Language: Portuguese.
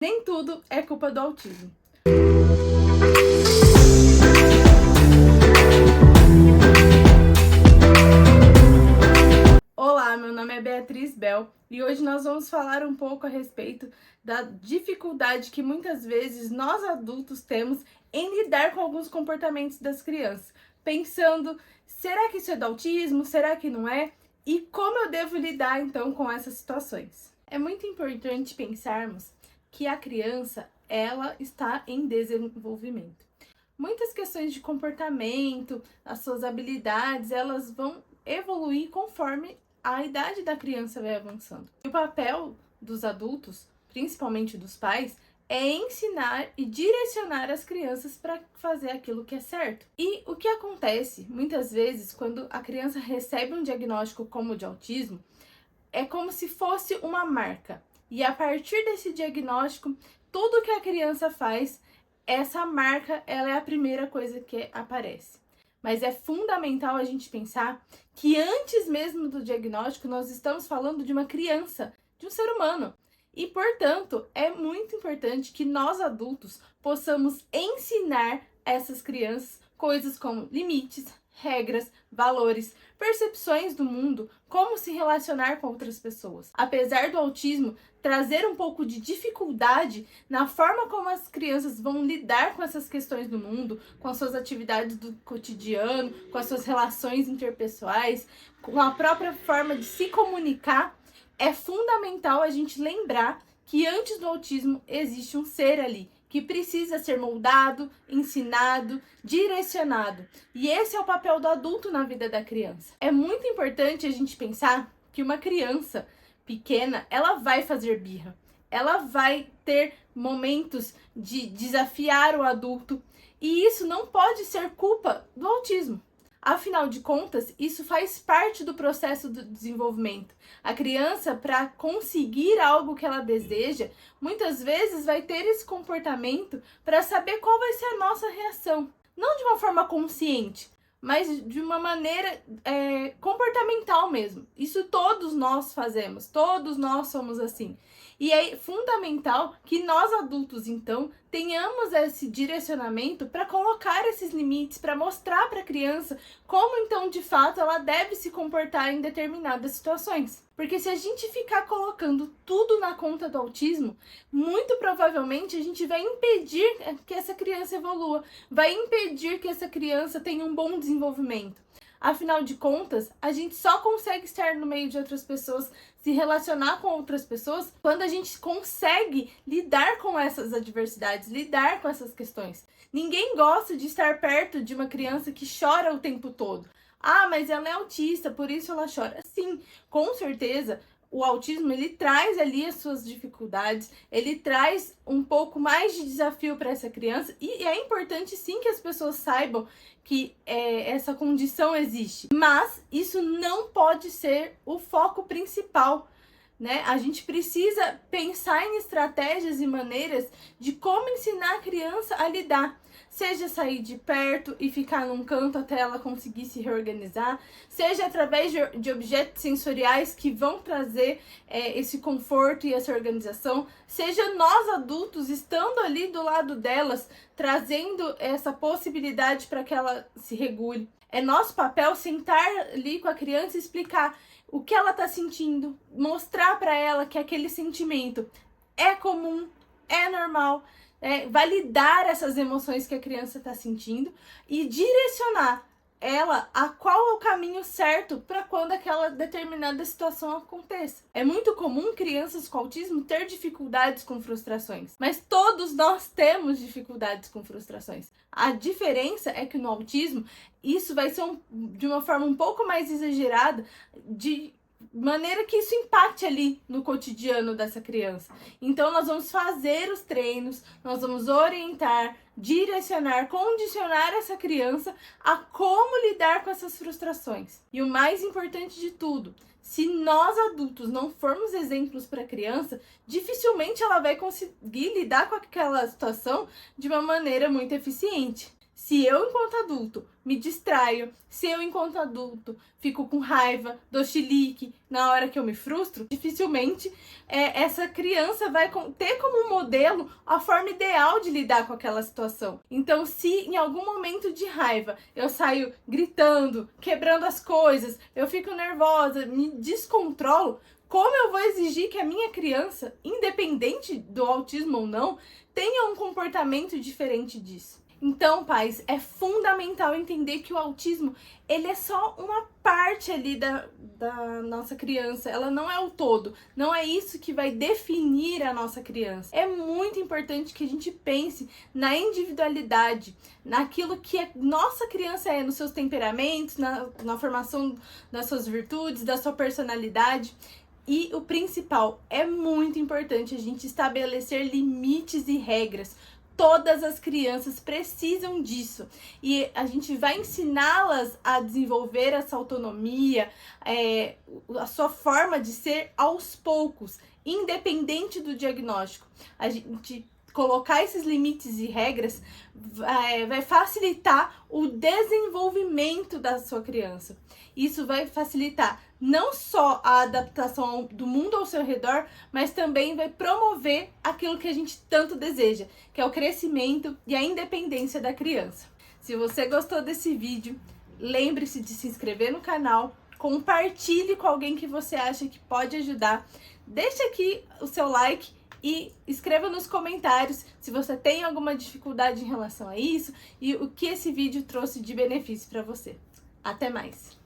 Nem tudo é culpa do autismo. Olá, meu nome é Beatriz Bel e hoje nós vamos falar um pouco a respeito da dificuldade que muitas vezes nós adultos temos em lidar com alguns comportamentos das crianças, pensando, será que isso é do autismo? Será que não é? E como eu devo lidar então com essas situações? É muito importante pensarmos que a criança, ela está em desenvolvimento. Muitas questões de comportamento, as suas habilidades, elas vão evoluir conforme a idade da criança vai avançando. E o papel dos adultos, principalmente dos pais, é ensinar e direcionar as crianças para fazer aquilo que é certo. E o que acontece muitas vezes quando a criança recebe um diagnóstico como de autismo é como se fosse uma marca. E a partir desse diagnóstico, tudo que a criança faz, essa marca, ela é a primeira coisa que aparece. Mas é fundamental a gente pensar que antes mesmo do diagnóstico, nós estamos falando de uma criança, de um ser humano. E, portanto, é muito importante que nós adultos possamos ensinar essas crianças coisas como limites, regras, valores, percepções do mundo, como se relacionar com outras pessoas. Apesar do autismo trazer um pouco de dificuldade na forma como as crianças vão lidar com essas questões do mundo, com as suas atividades do cotidiano, com as suas relações interpessoais, com a própria forma de se comunicar, é fundamental a gente lembrar que antes do autismo existe um ser ali, que precisa ser moldado, ensinado, direcionado. E esse é o papel do adulto na vida da criança. É muito importante a gente pensar que uma criança pequena, ela vai fazer birra. Ela vai ter momentos de desafiar o adulto. E isso não pode ser culpa do autismo. Afinal de contas, isso faz parte do processo do desenvolvimento. A criança, para conseguir algo que ela deseja, muitas vezes vai ter esse comportamento para saber qual vai ser a nossa reação. Não de uma forma consciente, mas de uma maneira comportamental mesmo. Isso todos nós fazemos, todos nós somos assim. E é fundamental que nós adultos, então, tenhamos esse direcionamento para colocar esses limites, para mostrar para a criança como, então, de fato, ela deve se comportar em determinadas situações. Porque se a gente ficar colocando tudo na conta do autismo, muito provavelmente a gente vai impedir que essa criança evolua, vai impedir que essa criança tenha um bom desenvolvimento. Afinal de contas, a gente só consegue estar no meio de outras pessoas, se relacionar com outras pessoas, quando a gente consegue lidar com essas adversidades, lidar com essas questões. Ninguém gosta de estar perto de uma criança que chora o tempo todo. Ah, mas ela é autista, por isso ela chora. Sim, com certeza. O autismo, ele traz ali as suas dificuldades, ele traz um pouco mais de desafio para essa criança e é importante sim que as pessoas saibam que essa condição existe, mas isso não pode ser o foco principal, né? A gente precisa pensar em estratégias e maneiras de como ensinar a criança a lidar. Seja sair de perto e ficar num canto até ela conseguir se reorganizar, seja através de objetos sensoriais que vão trazer esse conforto e essa organização, seja nós adultos estando ali do lado delas, trazendo essa possibilidade para que ela se regule. É nosso papel sentar ali com a criança e explicar o que ela está sentindo, mostrar para ela que aquele sentimento é comum, é normal, validar essas emoções que a criança está sentindo e direcionar ela a qual é o caminho certo para quando aquela determinada situação aconteça. É muito comum crianças com autismo ter dificuldades com frustrações, mas todos nós temos dificuldades com frustrações. A diferença é que no autismo isso vai ser de uma forma um pouco mais exagerada, de maneira que isso impacte ali no cotidiano dessa criança. Então nós vamos fazer os treinos, nós vamos orientar, direcionar, condicionar essa criança a como lidar com essas frustrações. E o mais importante de tudo, se nós adultos não formos exemplos para a criança, dificilmente ela vai conseguir lidar com aquela situação de uma maneira muito eficiente. Se eu, enquanto adulto, me distraio, se eu, enquanto adulto, fico com raiva, dou chilique na hora que eu me frustro, dificilmente essa criança vai ter como modelo a forma ideal de lidar com aquela situação. Então, se em algum momento de raiva eu saio gritando, quebrando as coisas, eu fico nervosa, me descontrolo, como eu vou exigir que a minha criança, independente do autismo ou não, tenha um comportamento diferente disso? Então, pais, é fundamental entender que o autismo, ele é só uma parte ali da nossa criança, ela não é o todo, não é isso que vai definir a nossa criança. É muito importante que a gente pense na individualidade, naquilo que a nossa criança é, nos seus temperamentos, na formação das suas virtudes, da sua personalidade. E o principal, é muito importante a gente estabelecer limites e regras. Todas as crianças precisam disso e a gente vai ensiná-las a desenvolver essa autonomia, a sua forma de ser aos poucos, independente do diagnóstico. A gente colocar esses limites e regras vai facilitar o desenvolvimento da sua criança. Isso vai facilitar não só a adaptação do mundo ao seu redor, mas também vai promover aquilo que a gente tanto deseja, que é o crescimento e a independência da criança. Se você gostou desse vídeo, lembre-se de se inscrever no canal, compartilhe com alguém que você acha que pode ajudar, deixe aqui o seu like e escreva nos comentários se você tem alguma dificuldade em relação a isso e o que esse vídeo trouxe de benefício para você. Até mais!